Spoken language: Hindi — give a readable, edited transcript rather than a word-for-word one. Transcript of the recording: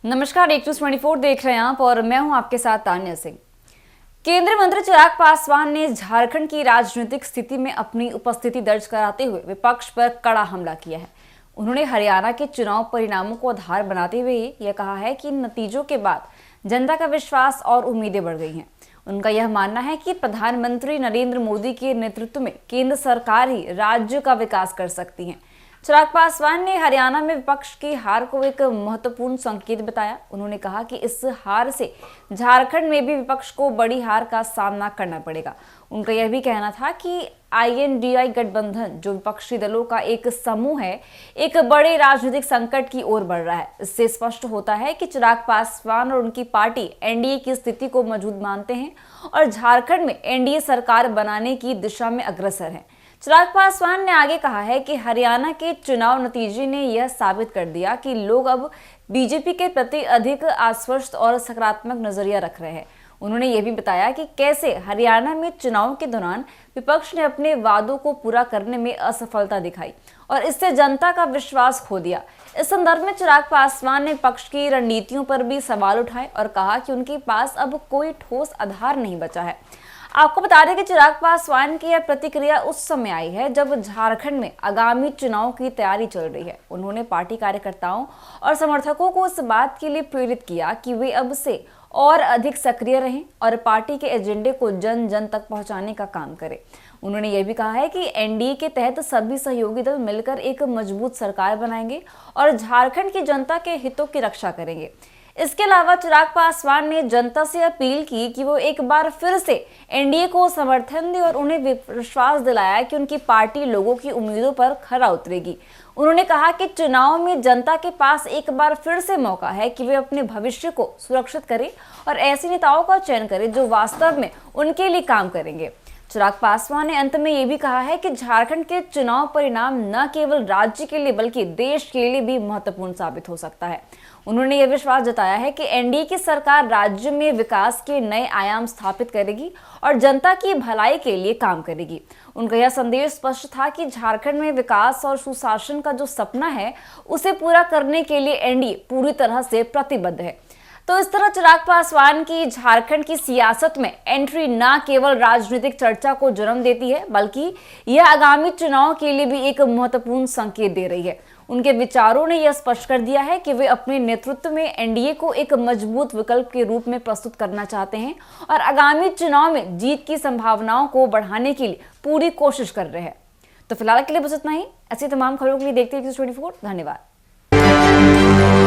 नमस्कार, एक 24 देख रहे हैं आप और मैं हूं आपके साथ तान्या सिंह। केंद्रीय मंत्री चिराग पासवान ने झारखंड की राजनीतिक स्थिति में अपनी उपस्थिति दर्ज कराते हुए विपक्ष पर कड़ा हमला किया है। उन्होंने हरियाणा के चुनाव परिणामों को आधार बनाते हुए यह कहा है कि इन नतीजों के बाद जनता का विश्वास और उम्मीदें बढ़ गई हैं। उनका यह मानना है कि प्रधानमंत्री नरेंद्र मोदी के नेतृत्व में केंद्र सरकार ही राज्य का विकास कर सकती है। चिराग पासवान ने हरियाणा में विपक्ष की हार को एक महत्वपूर्ण संकेत बताया। उन्होंने कहा कि इस हार से झारखंड में भी विपक्ष को बड़ी हार का सामना करना पड़ेगा। उनका यह भी कहना था कि INDI गठबंधन, जो विपक्षी दलों का एक समूह है, एक बड़े राजनीतिक संकट की ओर बढ़ रहा है। इससे स्पष्ट होता है कि चिराग पासवान और उनकी पार्टी NDA की स्थिति को मजबूत मानते हैं और झारखंड में NDA सरकार बनाने की दिशा में अग्रसर है। चिराग पासवान ने आगे कहा है कि हरियाणा के चुनाव नतीजे ने यह साबित कर दिया कि लोग अब बीजेपी के प्रति अधिक आश्वस्त और सकारात्मक नजरिया रख रहे हैं। उन्होंने यह भी बताया कि कैसे हरियाणा में चुनाव के दौरान विपक्ष ने अपने वादों को पूरा करने में असफलता दिखाई और इससे जनता का विश्वास खो दिया। इस संदर्भ में चिराग पासवान ने पक्ष की रणनीतियों पर भी सवाल उठाए और कहा कि उनके पास अब कोई ठोस आधार नहीं बचा है। आपको बता दें कि चिराग पासवान की यह प्रतिक्रिया उस समय आई है जब झारखंड में आगामी चुनाव की तैयारी चल रही है। उन्होंने पार्टी कार्यकर्ताओं और समर्थकों को इस बात के लिए प्रेरित किया कि वे अब से और अधिक सक्रिय रहें और पार्टी के एजेंडे को जन जन तक पहुंचाने का काम करें। उन्होंने यह भी कहा है कि NDA के तहत सभी सहयोगी दल मिलकर एक मजबूत सरकार बनाएंगे और झारखंड की जनता के हितों की रक्षा करेंगे। इसके अलावा चिराग पासवान ने जनता से अपील की कि वो एक बार फिर से NDA को समर्थन दे और उन्हें विश्वास दिलाया कि उनकी पार्टी लोगों की उम्मीदों पर खरा उतरेगी। उन्होंने कहा कि चुनाव में जनता के पास एक बार फिर से मौका है कि वे अपने भविष्य को सुरक्षित करें और ऐसे नेताओं का चयन करें जो वास्तव में उनके लिए काम करेंगे। चिराग पासवान ने अंत में ये भी कहा है कि झारखंड के चुनाव परिणाम न केवल राज्य के लिए बल्कि देश के लिए भी महत्वपूर्ण साबित हो सकता है। उन्होंने यह विश्वास जताया है कि NDA की सरकार राज्य में विकास के नए आयाम स्थापित करेगी और जनता की भलाई के लिए काम करेगी। उनका यह संदेश स्पष्ट था कि झारखंड में विकास और सुशासन का जो सपना है उसे पूरा करने के लिए NDA पूरी तरह से प्रतिबद्ध है। तो इस तरह चिराग पासवान की झारखंड की सियासत में एंट्री न केवल राजनीतिक चर्चा को जन्म देती है बल्कि यह आगामी चुनाव के लिए भी एक महत्वपूर्ण संकेत दे रही है। उनके विचारों ने यह स्पष्ट कर दिया है कि वे अपने नेतृत्व में NDA को एक मजबूत विकल्प के रूप में प्रस्तुत करना चाहते हैं और आगामी चुनाव में जीत की संभावनाओं को बढ़ाने के लिए पूरी कोशिश कर रहे हैं। तो फिलहाल के लिए बस इतना ही। ऐसी तमाम खबरों के लिए देखते रहिए 24। धन्यवाद।